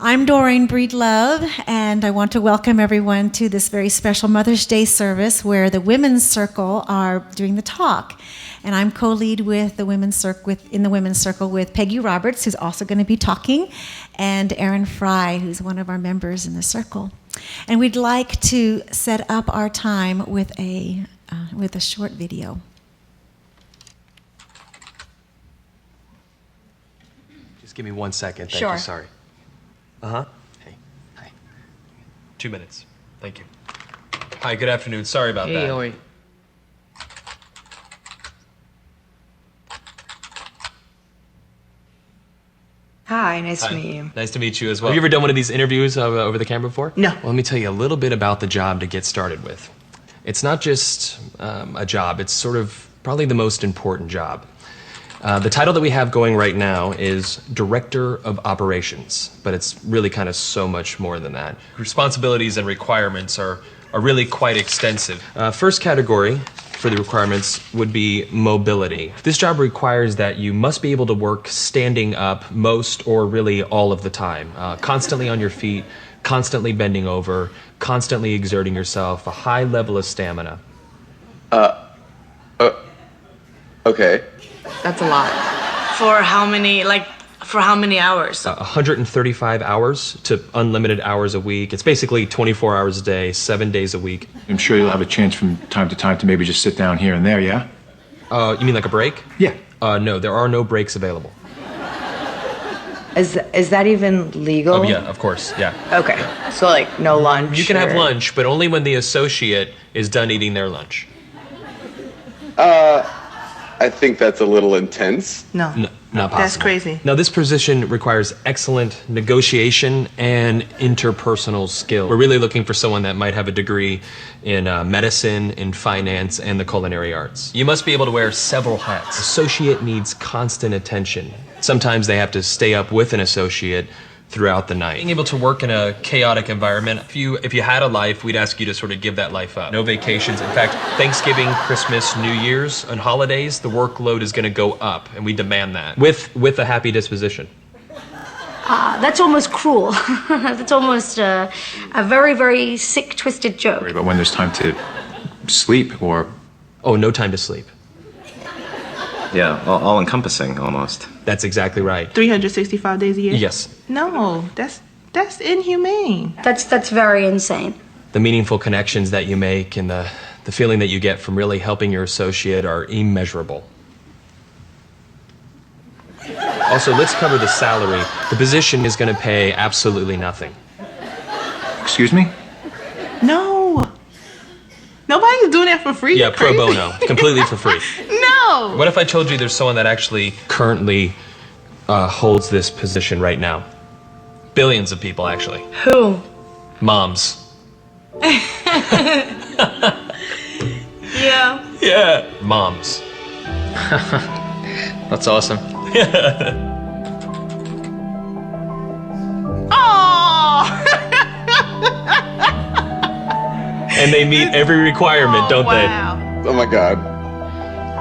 I'm Dorayne Breedlove, and I want to welcome everyone to this very special Mother's Day service where the Women's Circle are doing the talk. And I'm co-lead with the Women's Circle in the Women's Circle with Peggy Roberts, who's also going to be talking, and Erin Fry, who's one of our members in the circle. And we'd like to set up our time with a short video. Just give me 1 second. Thank Sure. you. Sorry. Uh-huh. Hey. Hi. 2 minutes. Thank you. Hi, good afternoon. Sorry about that. Oi. Hi, nice to meet you. Nice to meet you as well. Have you ever done one of these interviews over the camera before? No. Well, let me tell you a little bit about the job to get started with. It's not just a job. It's sort of probably the most important job. The title that we have going right now is Director of Operations, but it's really kind of so much more than that. Responsibilities and requirements are really quite extensive. First category for the requirements would be mobility. This job requires that you must be able to work standing up most or really all of the time, constantly on your feet, constantly bending over, constantly exerting yourself, a high level of stamina. Okay. That's a lot. For how many hours? 135 hours to unlimited hours a week. It's basically 24 hours a day, 7 days a week. I'm sure you'll have a chance from time to time to maybe just sit down here and there, yeah? You mean like a break? Yeah. No, there are no breaks available. Is that even legal? Oh, yeah, of course, yeah. Okay, so like no lunch. You can have lunch, but only when the associate is done eating their lunch. I think that's a little intense. No. No, not possible. That's crazy. Now, this position requires excellent negotiation and interpersonal skill. We're really looking for someone that might have a degree in medicine, in finance, and the culinary arts. You must be able to wear several hats. Associate needs constant attention. Sometimes they have to stay up with an associate throughout the night. Being able to work in a chaotic environment, if you had a life, we'd ask you to sort of give that life up. No vacations. In fact, Thanksgiving, Christmas, New Year's, and holidays, the workload is going to go up, and we demand that with a happy disposition. That's almost cruel. That's almost a very, very sick, twisted joke. But when there's time to sleep or... Oh, no time to sleep. Yeah, all-encompassing almost. That's exactly right. 365 days a year? Yes. No, that's inhumane. That's very insane. The meaningful connections that you make and the feeling that you get from really helping your associate are immeasurable. Also, let's cover the salary. The position is going to pay absolutely nothing. Excuse me? No. Nobody's doing that for free. Yeah, pro bono. Completely for free. No. What if I told you there's someone that actually currently holds this position right now? Billions of people, actually. Who? Moms. Yeah. Yeah. Moms. That's awesome. Oh. And they meet every requirement, don't wow. Oh my God.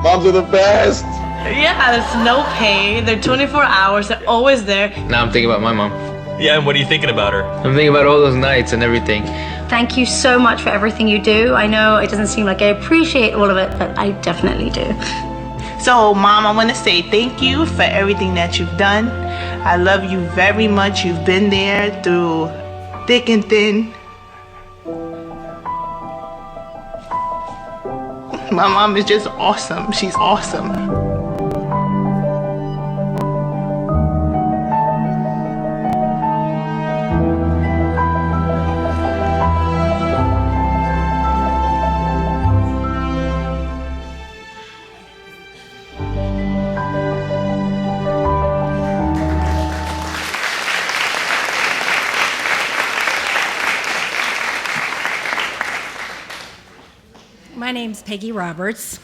Moms are the best. Yeah, there's no pay. They're 24 hours. They're always there. Now I'm thinking about my mom. they? Yeah, and what are you thinking about her? I'm thinking about all those nights and everything. Thank you so much for everything you do. I know it doesn't seem like I appreciate all of it, but I definitely do. So, Mom, I want to say thank you for everything that you've done. I love you very much. You've been there through thick and thin. My mom is just awesome. She's awesome. My name's Peggy Roberts,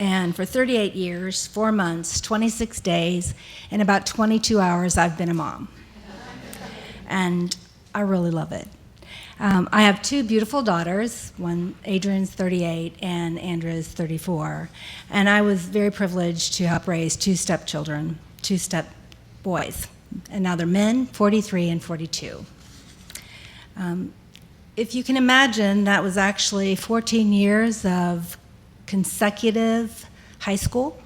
and for 38 years, 4 months, 26 days, and about 22 hours, I've been a mom. And I really love it. I have two beautiful daughters. Adrian's 38 and Andrea's 34. And I was very privileged to help raise two stepchildren, two step boys. and now they're men, 43 and 42. If you can imagine, that was actually 14 years of consecutive high school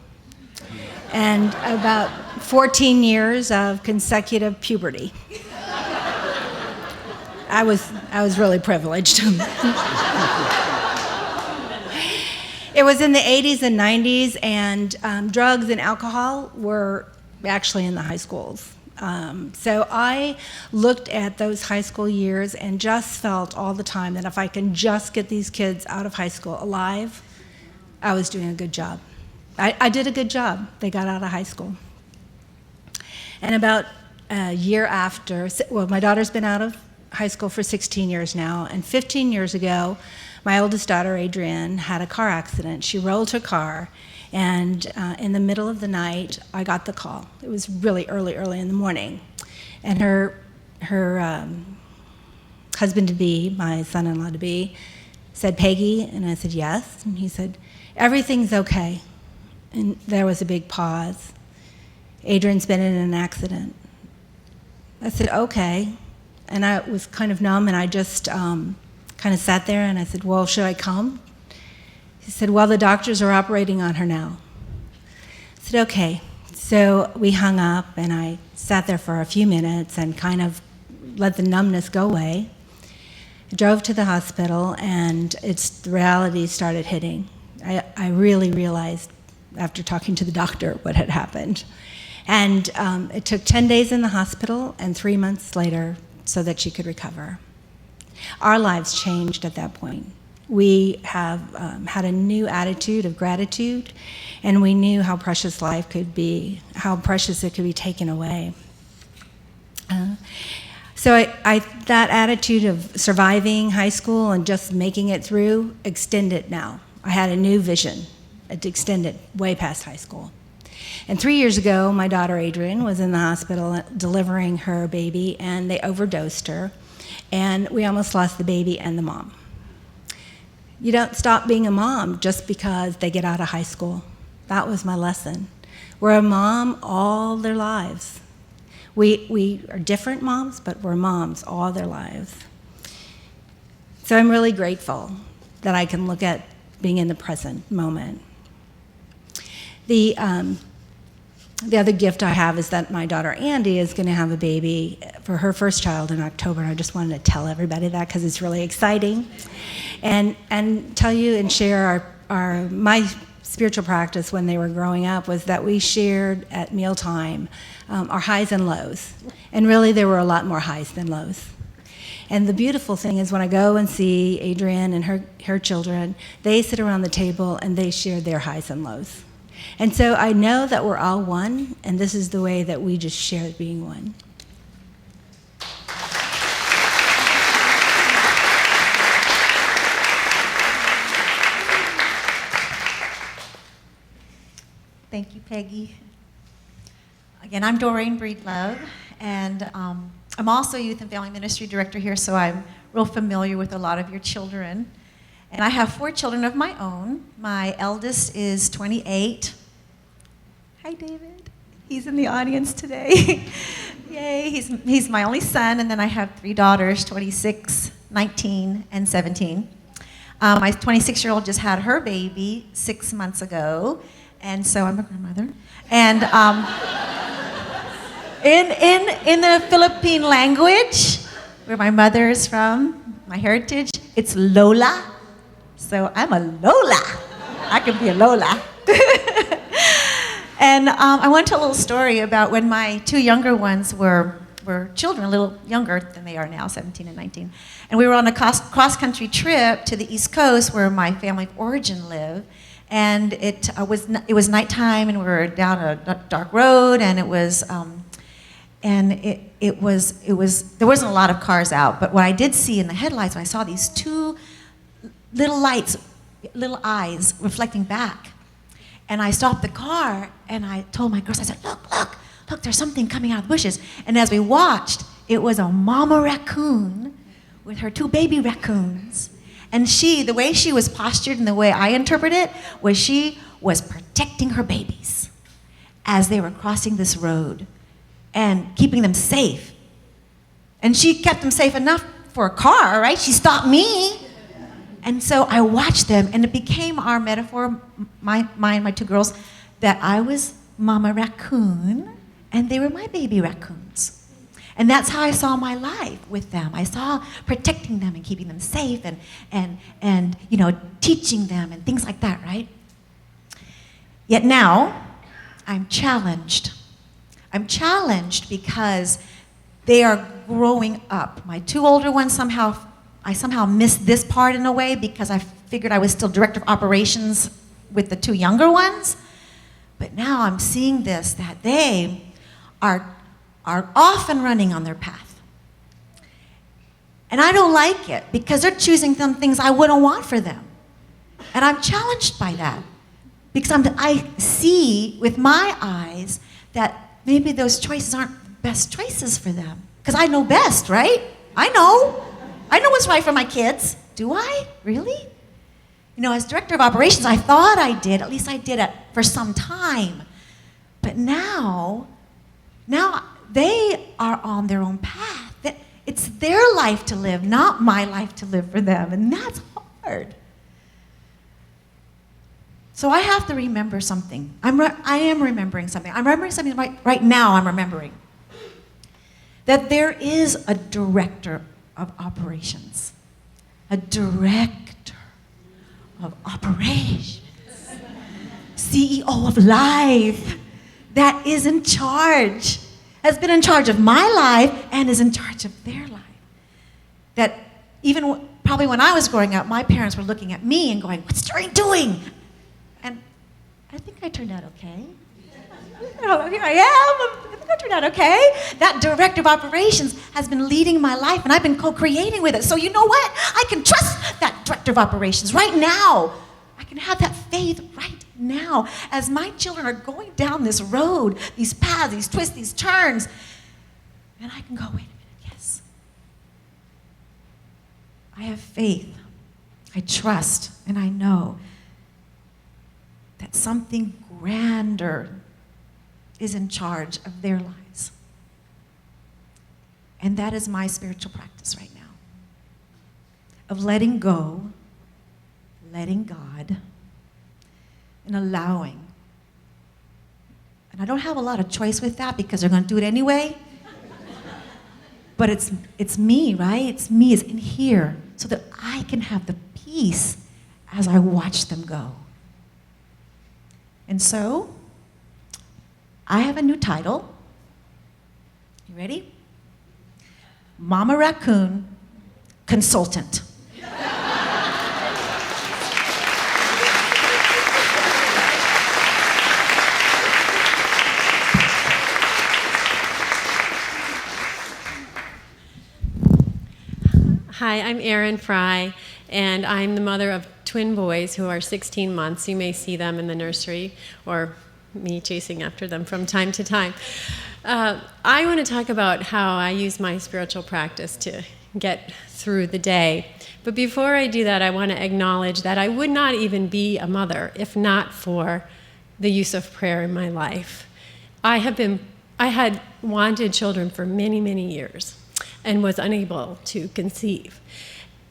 and about 14 years of consecutive puberty. I was really privileged. It was in the 80s and 90s, and drugs and alcohol were actually in the high schools. So I looked at those high school years and just felt all the time that if I can just get these kids out of high school alive, I was doing a good job. I did a good job. They got out of high school. And about a year after, well, my daughter's been out of high school for 16 years now, and 15 years ago, my oldest daughter, Adrienne, had a car accident. She rolled her car, and in the middle of the night, I got the call. It was really early in the morning. And her husband-to-be, my son-in-law-to-be, said, "Peggy?" And I said, "Yes." And he said, "Everything's okay." And there was a big pause. "Adrienne's been in an accident." I said, "Okay." And I was kind of numb, and I just kind of sat there, and I said, "Well, should I come?" He said, "Well, the doctors are operating on her now." I said, "Okay." So we hung up, and I sat there for a few minutes and kind of let the numbness go away. I drove to the hospital, and the reality started hitting. I really realized after talking to the doctor what had happened. And it took 10 days in the hospital and 3 months later so that she could recover. Our lives changed at that point. We have had a new attitude of gratitude, and we knew how precious life could be, how precious it could be taken away. So that attitude of surviving high school and just making it through extended now. I had a new vision. It extended way past high school. And 3 years ago, my daughter Adrienne was in the hospital delivering her baby, and they overdosed her, and we almost lost the baby and the mom. You don't stop being a mom just because they get out of high school. That was my lesson. We're a mom all their lives. We are different moms, but we're moms all their lives. So I'm really grateful that I can look at being in the present moment. The other gift I have is that my daughter Andy is going to have a baby for her first child in October, and I just wanted to tell everybody that because it's really exciting. And tell you and share my spiritual practice when they were growing up was that we shared at mealtime our highs and lows. And really there were a lot more highs than lows. And the beautiful thing is when I go and see Adrienne and her children, they sit around the table and they share their highs and lows. And so I know that we're all one, and this is the way that we just share being one. Thank you, Peggy. Again, I'm Dorayne Breedlove, and I'm also Youth and Family Ministry Director here, so I'm real familiar with a lot of your children. And I have 4 children of my own. My eldest is 28. Hi, David. He's in the audience today. Yay, he's my only son, and then I have 3 daughters, 26, 19, and 17. My 26-year-old just had her baby 6 months ago, and so I'm a grandmother. And in the Philippine language, where my mother is from, my heritage, it's Lola. So I'm a Lola. I can be a Lola. And I want to tell a little story about when my 2 younger ones were children, a little younger than they are now, 17 and 19. And we were on a cross-country trip to the East Coast where my family of origin lived. And it was nighttime, and we were down a dark road, and there wasn't a lot of cars out. But what I did see in the headlights, I saw these 2 little lights, little eyes reflecting back. And I stopped the car, and I told my girls, I said, look, there's something coming out of the bushes. And as we watched, it was a mama raccoon with her 2 baby raccoons. And the way she was postured and the way I interpret it, was she was protecting her babies as they were crossing this road. and keeping them safe. And she kept them safe enough for a car, right? She stopped me. And so I watched them, and it became our metaphor, my and my two girls, that I was Mama Raccoon, and they were my baby raccoons. And that's how I saw my life with them. I saw protecting them and keeping them safe and you know, teaching them and things like that, right? Yet now, I'm challenged. I'm challenged because they are growing up. My two older ones I somehow missed this part in a way because I figured I was still director of operations with the two younger ones. But now I'm seeing this, that they are off and running on their path. And I don't like it because they're choosing some things I wouldn't want for them. And I'm challenged by that because I see with my eyes that maybe those choices aren't the best choices for them. Because I know best, right? I know what's right for my kids. Do I? Really? You know, as director of operations, I thought I did. At least I did it for some time. But now they are on their own path. It's their life to live, not my life to live for them. And that's hard. So I have to remember something. I am remembering something. I'm remembering something right now I'm remembering. That there is a director of operations. A director of operations. CEO of life that is in charge, has been in charge of my life and is in charge of their life. That even probably when I was growing up, my parents were looking at me and going, "What's Dorayne doing?" And I think I turned out okay. Here I am. I think I turned out okay. That director of operations has been leading my life, and I've been co-creating with it. So you know what? I can trust that director of operations right now. I can have that faith right now as my children are going down this road, these paths, these twists, these turns. And I can go, wait a minute, yes. I have faith. I trust, and I know that something grander is in charge of their lives. And that is my spiritual practice right now. Of letting go, letting God, and allowing. And I don't have a lot of choice with that because they're going to do it anyway. But it's me, right? It's me, it's in here, so that I can have the peace as I watch them go. And so, I have a new title. You ready? Mama Raccoon Consultant. Hi, I'm Erin Fry, and I'm the mother of twin boys who are 16 months. You may see them in the nursery, or me chasing after them from time to time. I want to talk about how I use my spiritual practice to get through the day. But before I do that, I want to acknowledge that I would not even be a mother if not for the use of prayer in my life. I had wanted children for many, many years and was unable to conceive.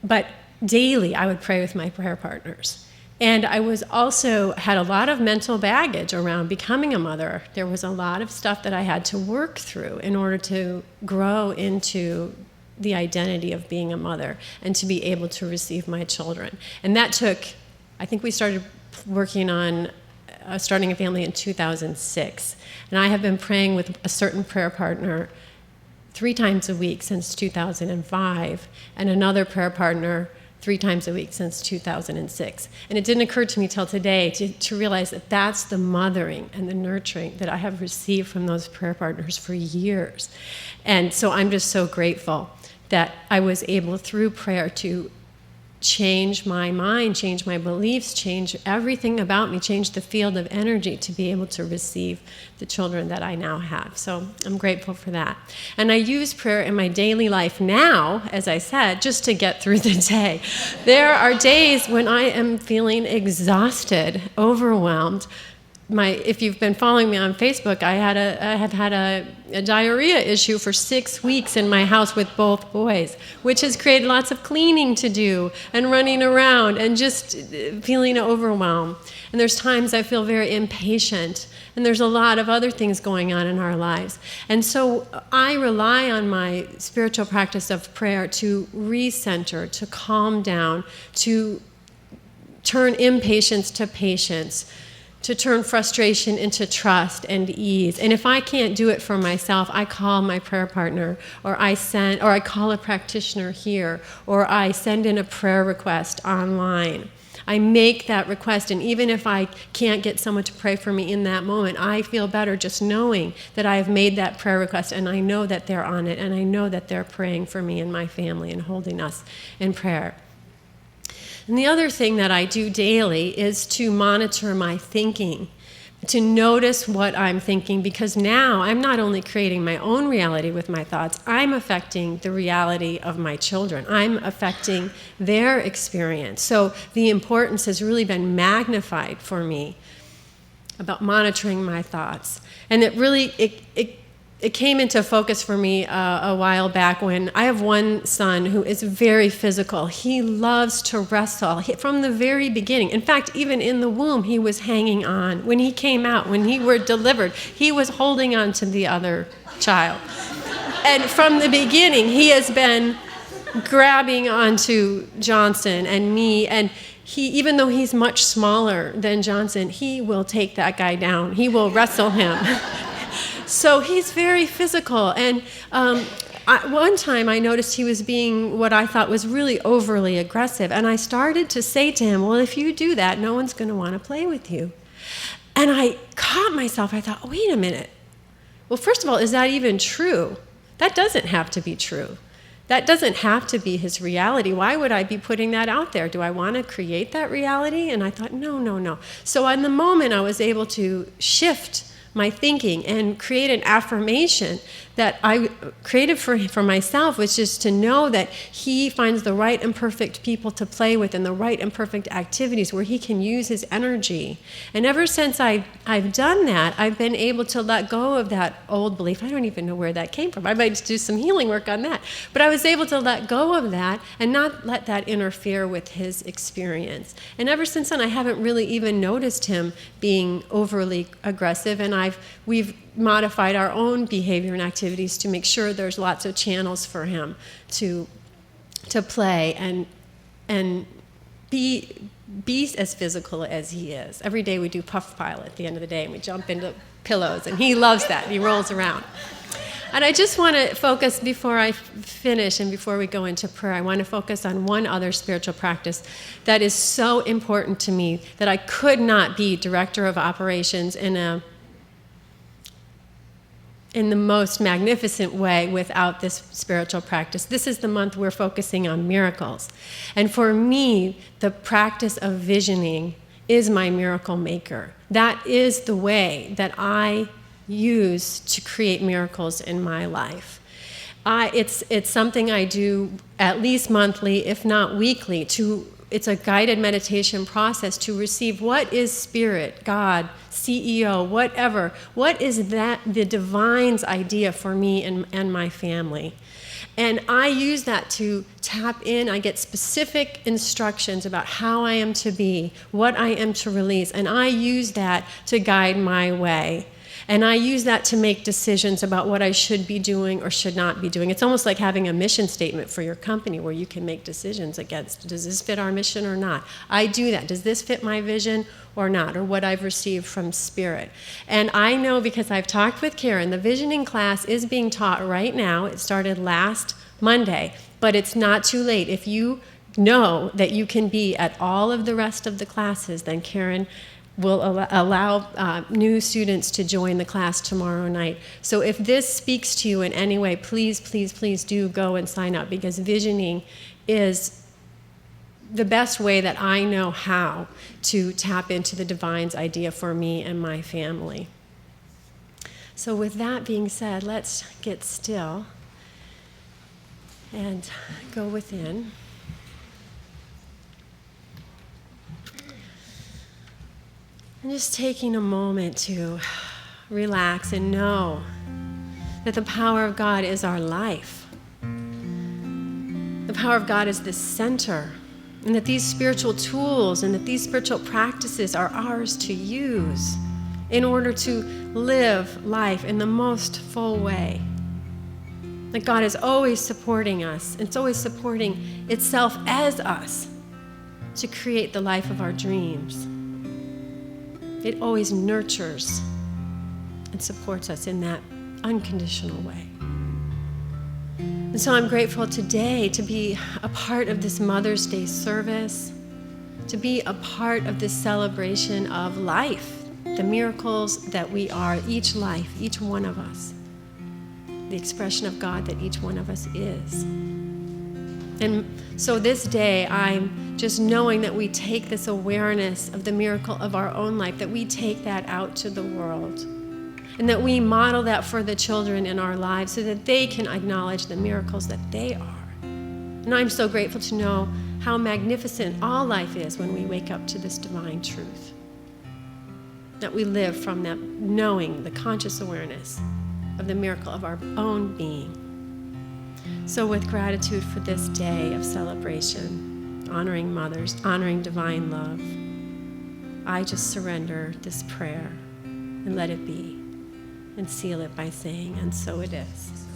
But daily, I would pray with my prayer partners. And I was also had a lot of mental baggage around becoming a mother. There was a lot of stuff that I had to work through in order to grow into the identity of being a mother and to be able to receive my children. And that took, I think we started working on starting a family in 2006. And I have been praying with a certain prayer partner 3 times a week since 2005, and another prayer partner 3 times a week since 2006. And it didn't occur to me till today to realize that that's the mothering and the nurturing that I have received from those prayer partners for years. And so I'm just so grateful that I was able, through prayer, to change my mind, change my beliefs, change everything about me, change the field of energy to be able to receive the children that I now have. So I'm grateful for that. And I use prayer in my daily life now, as I said, just to get through the day. There are days when I am feeling exhausted, overwhelmed, if you've been following me on Facebook, I had a diarrhea issue for 6 weeks in my house with both boys, which has created lots of cleaning to do and running around and just feeling overwhelmed. And there's times I feel very impatient, and there's a lot of other things going on in our lives. And so I rely on my spiritual practice of prayer to recenter, to calm down, to turn impatience to patience, to turn frustration into trust and ease. And if I can't do it for myself, I call my prayer partner, or I call a practitioner here, or I send in a prayer request online. I make that request, and even if I can't get someone to pray for me in that moment, I feel better just knowing that I have made that prayer request, and I know that they're on it, and I know that they're praying for me and my family and holding us in prayer. And the other thing that I do daily is to monitor my thinking, to notice what I'm thinking, because now I'm not only creating my own reality with my thoughts, I'm affecting the reality of my children. I'm affecting their experience. So the importance has really been magnified for me about monitoring my thoughts. And it really, it came into focus for me a while back when I have one son who is very physical. He loves to wrestle from the very beginning. In fact, even in the womb, he was hanging on. When he came out, when he were delivered, he was holding on to the other child. And from the beginning, he has been grabbing onto Johnson and me, and he, even though he's much smaller than Johnson, he will take that guy down. He will wrestle him. So he's very physical, and one time I noticed he was being what I thought was really overly aggressive, and I started to say to him, well, if you do that, no one's going to want to play with you. And I caught myself. I thought, oh, wait a minute. Well, first of all, is that even true? That doesn't have to be true. That doesn't have to be his reality. Why would I be putting that out there? Do I want to create that reality? And I thought, no. So in the moment, I was able to shift my thinking and create an affirmation that I created for myself, which is to know that he finds the right and perfect people to play with and the right and perfect activities where he can use his energy. And ever since I've done that, I've been able to let go of that old belief. I don't even know where that came from. I might do some healing work on that. But I was able to let go of that and not let that interfere with his experience. And ever since then, I haven't really even noticed him being overly aggressive, and we've modified our own behavior and activities to make sure there's lots of channels for him to play and be as physical as he is. Every day we do puff pile at the end of the day, and we jump into pillows, and he loves that. He rolls around. And I just want to focus, before I finish and before we go into prayer, I want to focus on one other spiritual practice that is so important to me that I could not be director of operations in the most magnificent way without this spiritual practice. This is the month we're focusing on miracles. And for me, the practice of visioning is my miracle maker. That is the way that I use to create miracles in my life. It's something I do at least monthly, if not weekly. It's a guided meditation process to receive what is Spirit, God, CEO, whatever. What is that, the divine's idea for me and my family? And I use that to tap in. I get specific instructions about how I am to be, what I am to release, and I use that to guide my way. And I use that to make decisions about what I should be doing or should not be doing. It's almost like having a mission statement for your company where you can make decisions against, does this fit our mission or not? I do that. Does this fit my vision or not, or what I've received from Spirit? And I know, because I've talked with Karen, the visioning class is being taught right now. It started last Monday, but it's not too late. If you know that you can be at all of the rest of the classes, then Karen will allow new students to join the class tomorrow night. So if this speaks to you in any way, please, please, please do go and sign up, because visioning is the best way that I know how to tap into the divine's idea for me and my family. So with that being said, let's get still and go within. And just taking a moment to relax and know that the power of God is our life. The power of God is the center, and that these spiritual tools and that these spiritual practices are ours to use in order to live life in the most full way. That God is always supporting us. It's always supporting itself as us to create the life of our dreams. It always nurtures and supports us in that unconditional way. And so I'm grateful today to be a part of this Mother's Day service, to be a part of this celebration of life, the miracles that we are, each life, each one of us, the expression of God that each one of us is. And so this day, I'm just knowing that we take this awareness of the miracle of our own life, that we take that out to the world, and that we model that for the children in our lives so that they can acknowledge the miracles that they are. And I'm so grateful to know how magnificent all life is when we wake up to this divine truth, that we live from that knowing, the conscious awareness of the miracle of our own being. So with gratitude for this day of celebration, honoring mothers, honoring divine love, I just surrender this prayer and let it be, and seal it by saying, and so it is.